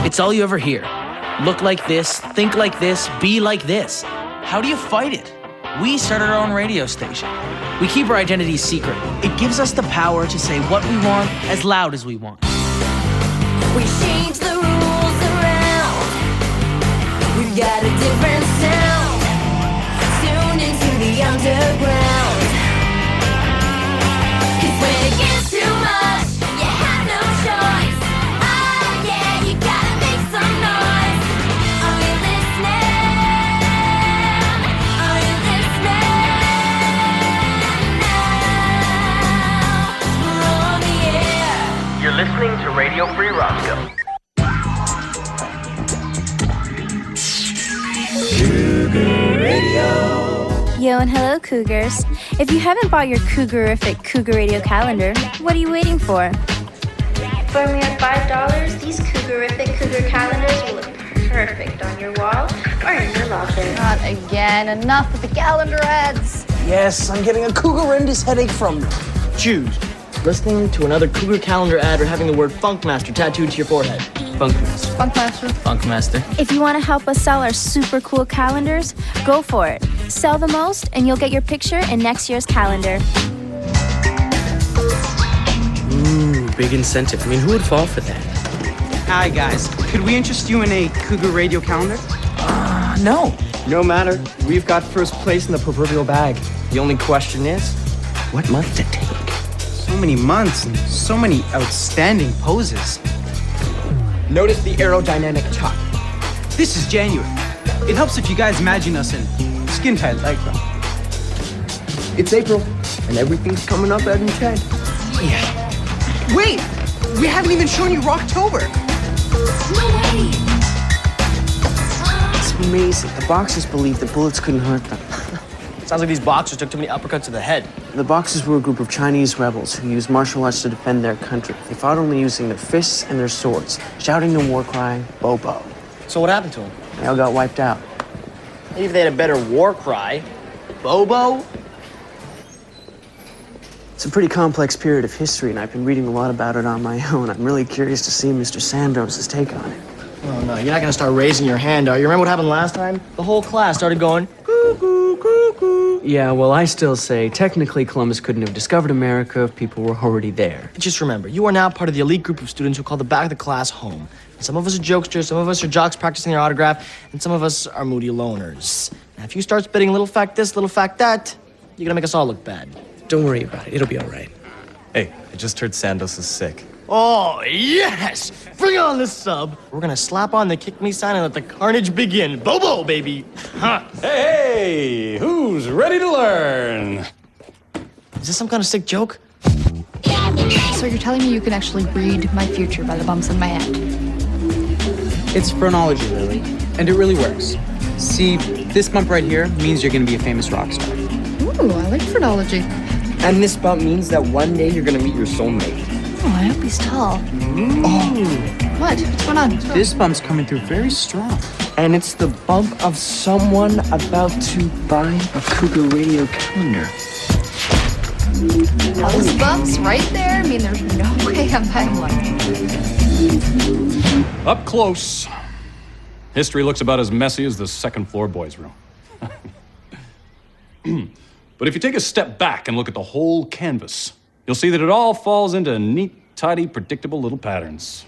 It's all you ever hear. Look like this, think like this, be like this. How do you fight it? We started our own radio station. We keep our identities secret. It gives us the power to say what we want as loud as we want. We change the rules around. We've got a different sound. Tuned into the underground. 'Cause when it gets too much, you have no choice. Oh yeah, you gotta make some noise. Are you listening? Are you listening? Now we're on the air. You're listening to Radio Free Roscoe. Yo and hello, Cougars. If you haven't bought your Cougarific Cougar Radio calendar, what are you waiting for? For a mere $5, these Cougarific Cougar calendars will look perfect on your wall or in your locker. Not again. Enough with the calendar ads. Yes, I'm getting a cougar-rendous headache from them. Choose listening to another Cougar calendar ad or having the word Funkmaster tattooed to your forehead. Funkmaster. Funkmaster. Funkmaster. If you want to help us sell our super cool calendars, go for it. Sell the most, and you'll get your picture in next year's calendar. Ooh, big incentive. I mean, who would fall for that? Hi, guys. Could we interest you in a cougar radio calendar? No. No matter. We've got first place in the proverbial bag. The only question is, what month to take? So many months and so many outstanding poses. Notice the aerodynamic top. This is January. It helps if you guys imagine us in skin-tight lycra. It's April, and everything's coming up at 10. Yeah. Wait! We haven't even shown you Rocktober. No way. It's amazing. The Boxers believed that bullets couldn't hurt them. Sounds like these boxers took too many uppercuts to the head. The Boxers were a group of Chinese rebels who used martial arts to defend their country. They fought only using their fists and their swords, shouting the war cry, "Bobo." So what happened to them? They all got wiped out. Maybe if they had a better war cry. Bobo? It's a pretty complex period of history, and I've been reading a lot about it on my own. I'm really curious to see Mr. Sandoz's take on it. Oh, no, you're not gonna start raising your hand, are you? Remember what happened last time? The whole class started going, cuckoo, cuckoo. Yeah, well, I still say technically Columbus couldn't have discovered America if people were already there. Just remember, you are now part of the elite group of students who call the back of the class home. And some of us are jokesters, some of us are jocks practicing their autograph, and some of us are moody loners. Now, if you start spitting little fact this, little fact that, you're gonna make us all look bad. Don't worry about it. It'll be all right. Hey, I just heard Sandos is sick. Oh, yes! Bring on the sub. We're gonna slap on the kick me sign and let the carnage begin. Bobo, baby! Huh. Hey, who's ready to learn? Is this some kind of sick joke? So you're telling me you can actually read my future by the bumps in my head? It's phrenology, Lily, and it really works. See, this bump right here means you're gonna be a famous rock star. Ooh, I like phrenology. And this bump means that one day you're gonna meet your soulmate. Oh, I hope he's tall. Oh, What? What's going on? this bump's coming through very strong. And it's the bump of someone about to buy a Cougar radio calendar. Those bumps right there mean there's no way I'm buying one. Up close. History looks about as messy as the second floor boys' room. But if you take a step back and look at the whole canvas, you'll see that it all falls into neat, tidy, predictable little patterns.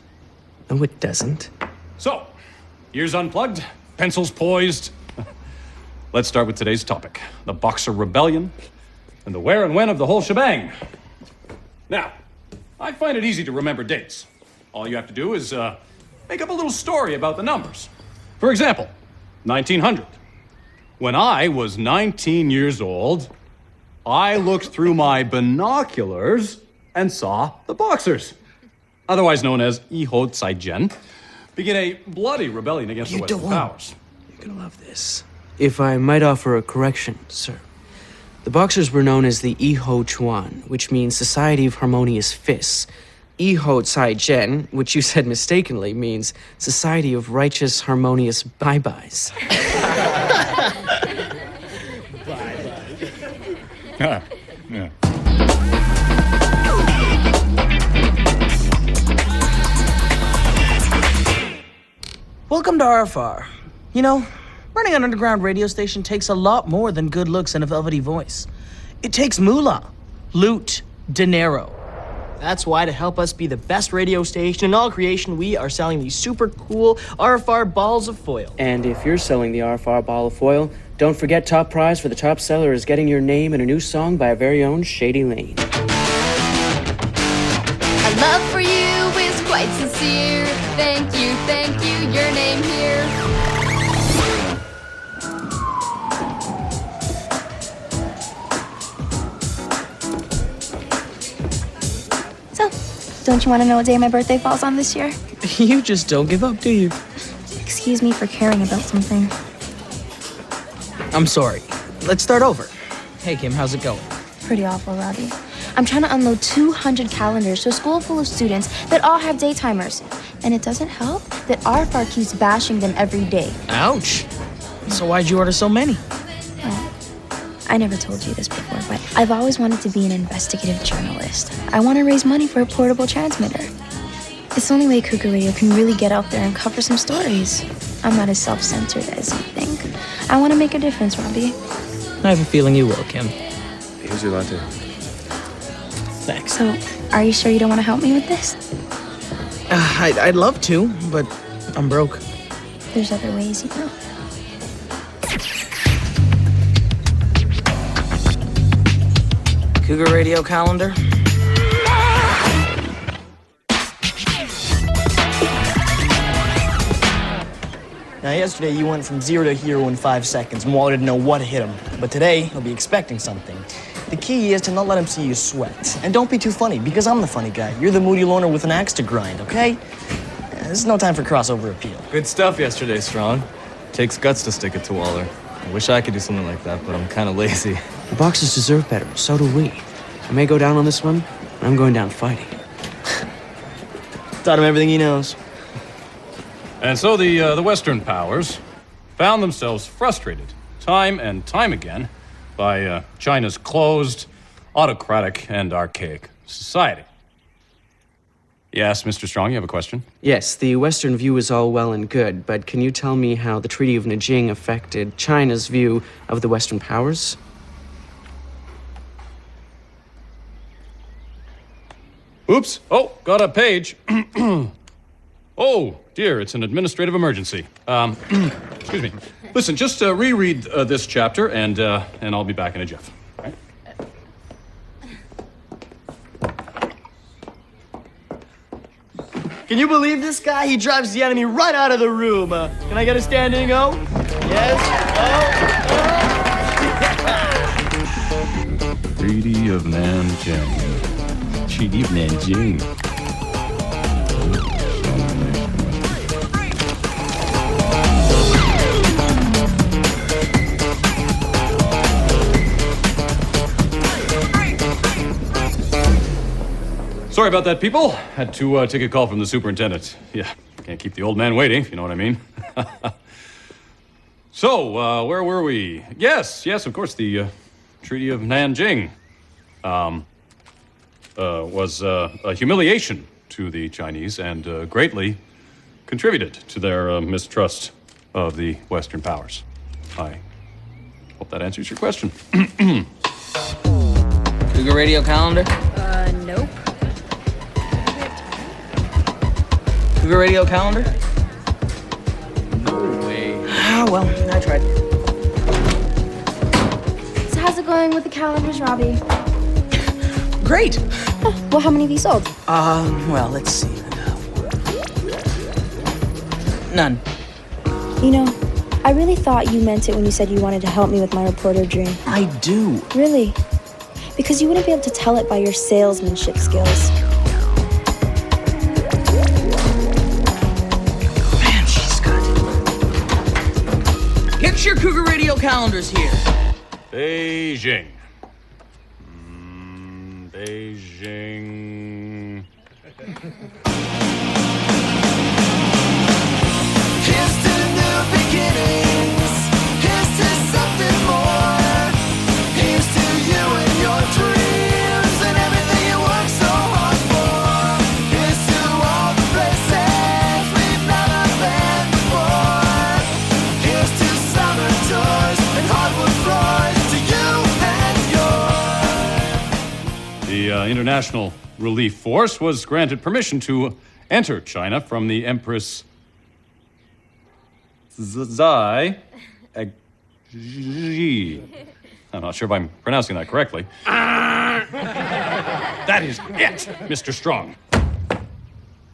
No, it doesn't. So, ears unplugged, pencils poised. Let's start with today's topic, the Boxer Rebellion, and the where and when of the whole shebang. Now, I find it easy to remember dates. All you have to do is make up a little story about the numbers. For example, 1900. When I was 19 years old, I looked through my binoculars and saw the Boxers, otherwise known as Iho Tsaijen, begin a bloody rebellion against the Western powers. You're gonna love this. If I might offer a correction, sir. The Boxers were known as the Iho Chuan, which means Society of Harmonious Fists. Iho Tsaijen, which you said mistakenly, means Society of Righteous Harmonious Bye-Byes. Yeah. Welcome to RFR. You know, running an underground radio station takes a lot more than good looks and a velvety voice. It takes moolah, loot, dinero. That's why, to help us be the best radio station in all creation, we are selling these super cool RFR balls of foil. And if you're selling the RFR ball of foil, don't forget top prize for the top seller is getting your name in a new song by our very own Shady Lane. Our love for you is quite sincere. Thank you, your name here. So, don't you want to know what day my birthday falls on this year? You just don't give up, do you? Excuse me for caring about something. I'm sorry. Let's start over. Hey, Kim, how's it going? Pretty awful, Robbie. I'm trying to unload 200 calendars to a school full of students that all have daytimers. And it doesn't help that RFR keeps bashing them every day. Ouch. So why'd you order so many? Well, I never told you this before, but I've always wanted to be an investigative journalist. I want to raise money for a portable transmitter. It's the only way Cougar Radio can really get out there and cover some stories. I'm not as self-centered as you think. I want to make a difference, Robbie. I have a feeling you will, Kim. Here's your latte. Thanks. So, are you sure you don't want to help me with this? I'd love to, but I'm broke. There's other ways, you know. Cougar Radio calendar. Now, yesterday you went from 0 to hero in 5 seconds, and Waller didn't know what hit him. But today, he'll be expecting something. The key is to not let him see you sweat. And don't be too funny, because I'm the funny guy. You're the moody loner with an axe to grind, okay? There's no time for crossover appeal. Good stuff yesterday, Strong. Takes guts to stick it to Waller. I wish I could do something like that, but I'm kind of lazy. The Boxers deserve better, so do we. I may go down on this one, but I'm going down fighting. Taught him everything he knows. And so the Western powers found themselves frustrated time and time again by China's closed, autocratic, and archaic society. Yes, Mr. Strong, you have a question? Yes, the Western view is all well and good, but can you tell me how the Treaty of Nanjing affected China's view of the Western powers? Oops. Oh, got a page. Oh, dear, it's an administrative emergency. Excuse me. Listen, just reread this chapter, and I'll be back in a jiff. All right? Can you believe this guy? He drives the enemy right out of the room. Can I get a standing O? Yes. Oh. Treaty of Nanjing. Treaty of Nanjing. Sorry about that, people. Had to take a call from the superintendent. Yeah, can't keep the old man waiting, if you know what I mean. So, where were we? Yes, of course, the Treaty of Nanjing was a humiliation to the Chinese and greatly contributed to their mistrust of the Western powers. I hope that answers your question. Cougar Radio calendar. Nope. Cougar Radio calendar. No way. Ah, well, I tried. So how's it going with the calendars, Robbie? Great. Well, how many have you sold? Well, let's see. None. You know, I really thought you meant it when you said you wanted to help me with my reporter dream. I do. Really? Because you wouldn't be able to tell it by your salesmanship skills. Man, she's good. Get your Cougar Radio calendars here. Beijing. Beijing. Here's to new beginnings. Here's to something more. Here's to you and your dreams and everything you work so hard for. Here's to all the places we've never been before. International Relief Force was granted permission to enter China from the Empress Zai. I'm not sure if I'm pronouncing that correctly. That is it, Mr. Strong.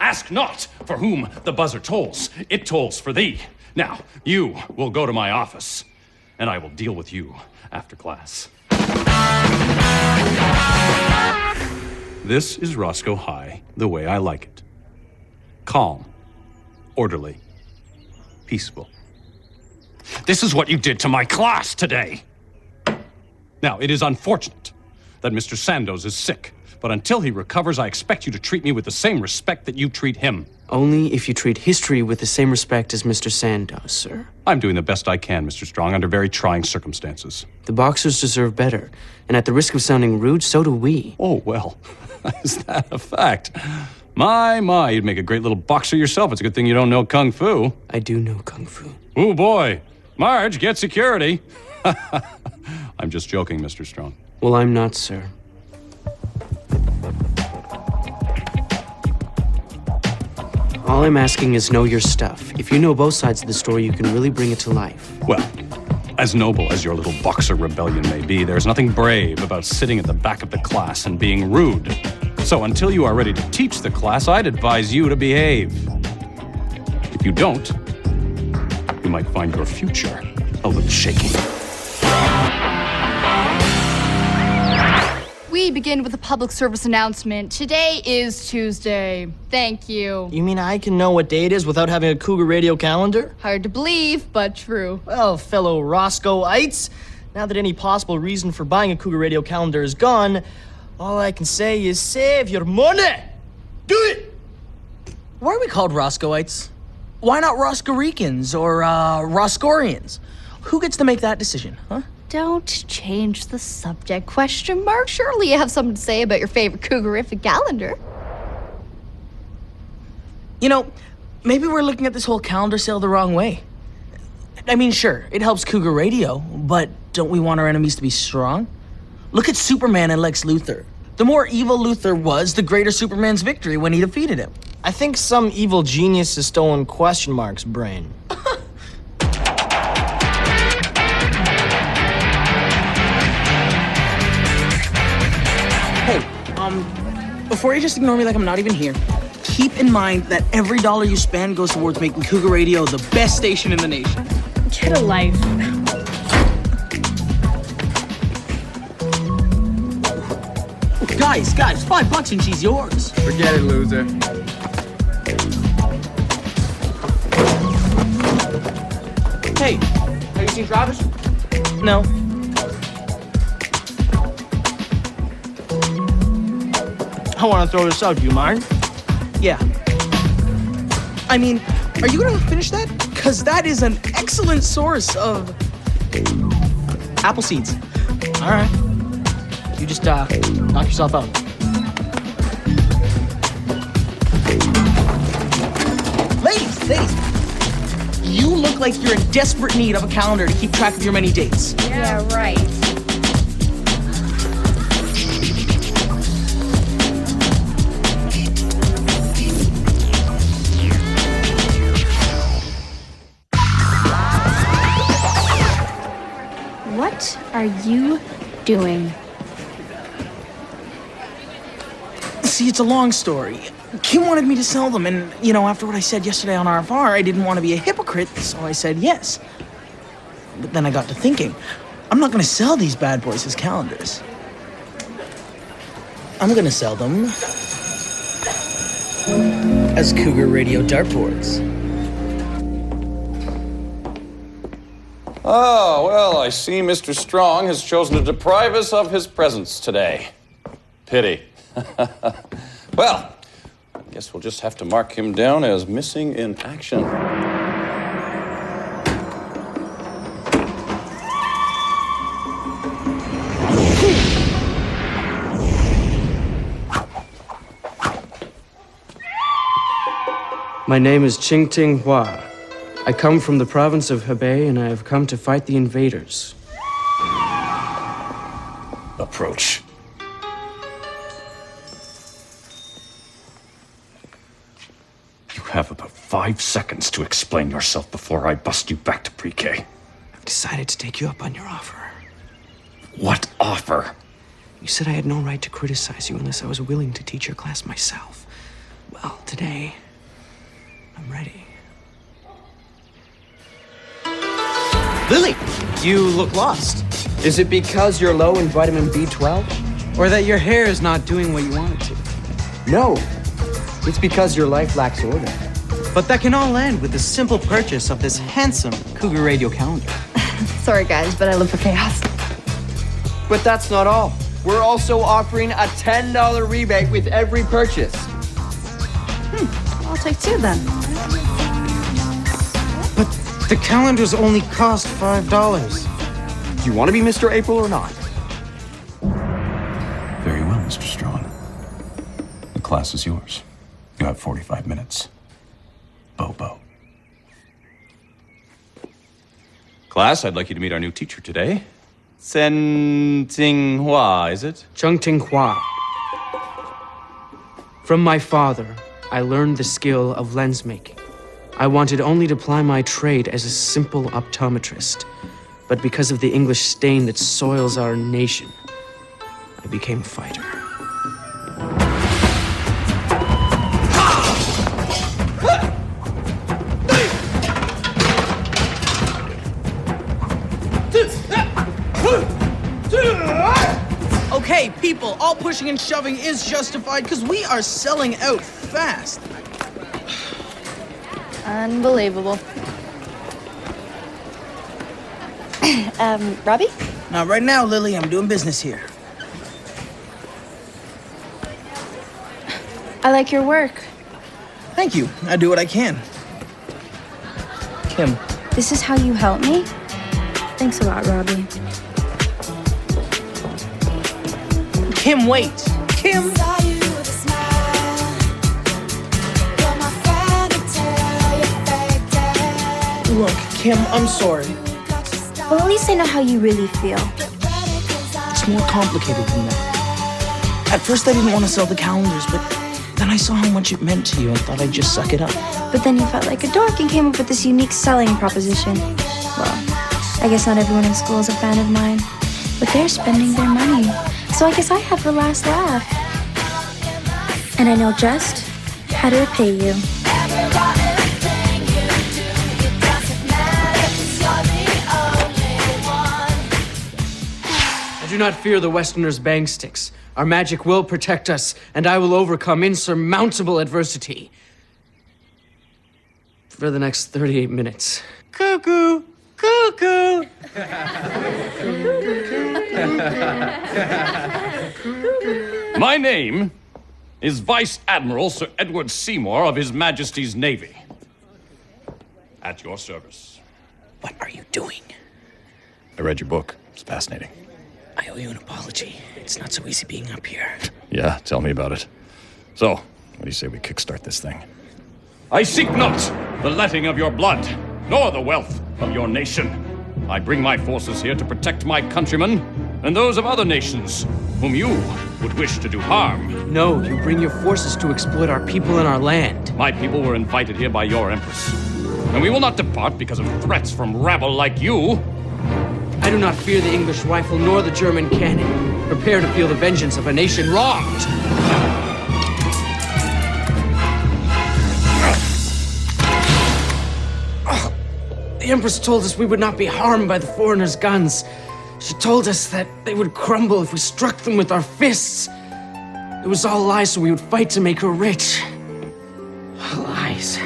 Ask not for whom the buzzer tolls. It tolls for thee. Now, you will go to my office, and I will deal with you after class. This is Roscoe High, the way I like it. Calm, orderly, peaceful. This is what you did to my class today. Now, it is unfortunate that Mr. Sandoz is sick, but until he recovers, I expect you to treat me with the same respect that you treat him. Only if you treat history with the same respect as Mr. Sandoz, sir. I'm doing the best I can, Mr. Strong, under very trying circumstances. The boxers deserve better, and at the risk of sounding rude, so do we. Oh, well, is that a fact? My, you'd make a great little boxer yourself. It's a good thing you don't know Kung Fu. I do know Kung Fu. Oh, boy. Marge, get security. I'm just joking, Mr. Strong. Well, I'm not, sir. All I'm asking is know your stuff. If you know both sides of the story, you can really bring it to life. Well, as noble as your little boxer rebellion may be, there's nothing brave about sitting at the back of the class and being rude. So until you are ready to teach the class, I'd advise you to behave. If you don't, you might find your future a little shaky. We begin with a public service announcement. Today is Tuesday. Thank you. You mean I can know what day it is without having a Cougar Radio calendar? Hard to believe, but true. Well, fellow Roscoeites, now that any possible reason for buying a Cougar Radio calendar is gone, all I can say is save your money! Do it! Why are we called Roscoeites? Why not Roscoricans or Roscorians? Who gets to make that decision, huh? Don't change the subject. Question mark? Surely you have something to say about your favorite Cougarific calendar. You know, maybe we're looking at this whole calendar sale the wrong way. I mean, sure, it helps Cougar Radio, but don't we want our enemies to be strong? Look at Superman and Lex Luthor. The more evil Luthor was, the greater Superman's victory when he defeated him. I think some evil genius has stolen question mark's brain. Hey, before you just ignore me like I'm not even here, keep in mind that every dollar you spend goes towards making Cougar Radio the best station in the nation. Get a life. Guys, $5 and she's yours. Forget it, loser. Hey, have you seen Travis? No. I want to throw this out. Do you mind? Yeah. I mean, are you gonna finish that? Because that is an excellent source of apple seeds. All right. You just knock yourself out. Ladies, you look like you're in desperate need of a calendar to keep track of your many dates. Yeah, right. What are you doing? See, it's a long story. Kim wanted me to sell them, and, you know, after what I said yesterday on RFR, I didn't want to be a hypocrite, so I said yes. But then I got to thinking, I'm not going to sell these bad boys as calendars. I'm going to sell them as Cougar Radio dartboards. Oh, well, I see Mr. Strong has chosen to deprive us of his presence today. Pity. Well, I guess we'll just have to mark him down as missing in action. My name is Ching Ting Hua. I come from the province of Hebei, and I have come to fight the invaders. Approach. have about 5 seconds to explain yourself before I bust you back to pre-K. I've decided to take you up on your offer. What offer? You said I had no right to criticize you unless I was willing to teach your class myself. Well, today, I'm ready. Lily, you look lost. Is it because you're low in vitamin B12? Or that your hair is not doing what you want it to? No, it's because your life lacks order. But that can all end with the simple purchase of this handsome Cougar Radio calendar. Sorry, guys, but I live for chaos. But that's not all. We're also offering a $10 rebate with every purchase. I'll take 2 then. But the calendars only cost $5. Do you want to be Mr. April or not? Very well, Mr. Strong. The class is yours. You have 45 minutes. Bobo. Class, I'd like you to meet our new teacher today. Sen Ting Hua, is it? Chung Ting Hua. From my father, I learned the skill of lens making. I wanted only to ply my trade as a simple optometrist. But because of the English stain that soils our nation, I became a fighter. Okay, people, all pushing and shoving is justified because we are selling out fast. Unbelievable. Robbie? Not right now, Lily. I'm doing business here. I like your work. Thank you. I do what I can. Kim. This is how you help me? Thanks a lot, Robbie. Kim, wait. Kim. Look, Kim, I'm sorry. Well, at least I know how you really feel. It's more complicated than that. At first, I didn't want to sell the calendars, but then I saw how much it meant to you and thought I'd just suck it up. But then you felt like a dork and came up with this unique selling proposition. Well, I guess not everyone in school is a fan of mine, but they're spending their money. So I guess I have the last laugh. And I know just how to repay you. Do not fear the Westerners' bang sticks. Our magic will protect us, and I will overcome insurmountable adversity. For the next 38 minutes. Cuckoo! Cuckoo! My name is Vice Admiral Sir Edward Seymour of His Majesty's Navy. At your service. What are you doing? I read your book. It's fascinating. I owe you an apology. It's not so easy being up here. Yeah, tell me about it. So, what do you say we kickstart this thing? I seek not the letting of your blood, nor the wealth of your nation. I bring my forces here to protect my countrymen and those of other nations whom you would wish to do harm. No, you bring your forces to exploit our people and our land. My people were invited here by your empress, and we will not depart because of threats from rabble like you. I do not fear the English rifle nor the German cannon. Prepare to feel the vengeance of a nation wronged. The Empress told us we would not be harmed by the foreigners' guns. She told us that they would crumble if we struck them with our fists. It was all lies, so we would fight to make her rich. Lies.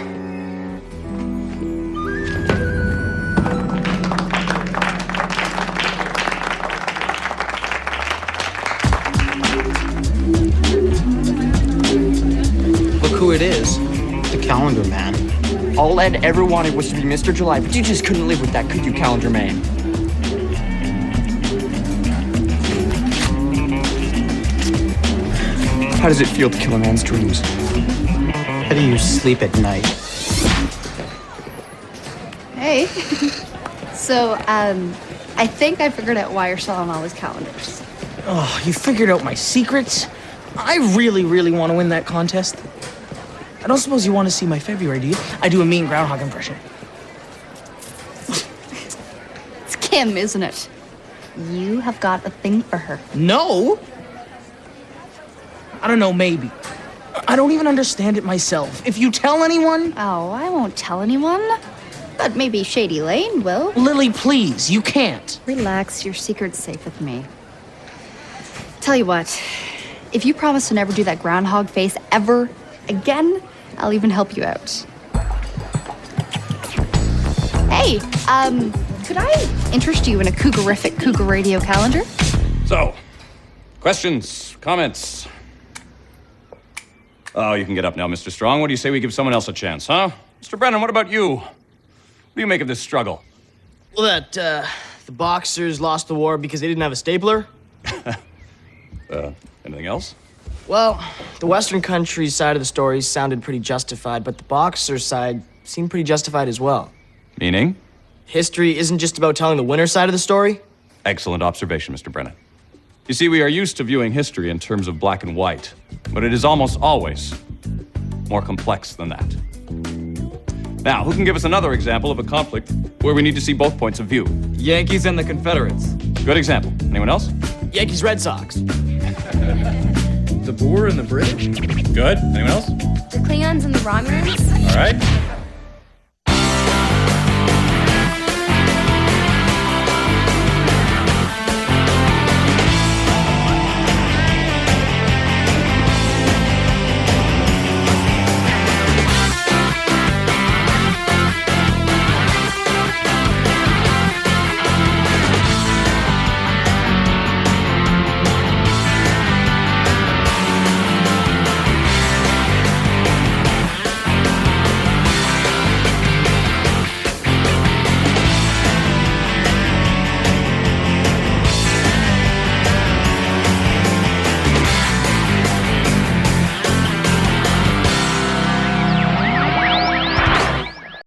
Who it is? The calendar man. All Ed ever wanted was to be Mr. July, but you just couldn't live with that, could you, calendar man? How does it feel to kill a man's dreams? How do you sleep at night? Hey. So, I think I figured out why you're selling all these calendars. Oh, you figured out my secrets? I really, really want to win that contest. I don't suppose you want to see my February, do you? I do a mean groundhog impression. It's Kim, isn't it? You have got a thing for her. No? I don't know, maybe. I don't even understand it myself. If you tell anyone... Oh, I won't tell anyone. But maybe Shady Lane will. Lily, please, you can't. Relax, your secret's safe with me. Tell you what, if you promise to never do that groundhog face ever again, I'll even help you out. Hey, could I interest you in a cougarific Cougar Radio calendar? So, questions, comments? Oh, you can get up now, Mr. Strong. What do you say we give someone else a chance, huh? Mr. Brennan, what about you? What do you make of this struggle? Well, that, the Boxers lost the war because they didn't have a stapler. Anything else? Well, the Western country's side of the story sounded pretty justified, but the Boxers' side seemed pretty justified as well. Meaning? History isn't just about telling the winner's side of the story. Excellent observation, Mr. Brennan. You see, we are used to viewing history in terms of black and white, but it is almost always more complex than that. Now, who can give us another example of a conflict where we need to see both points of view? Yankees and the Confederates. Good example. Anyone else? Yankees, Red Sox. The Boer and the British. Good. Anyone else? The Klingons and the Romulans? All right.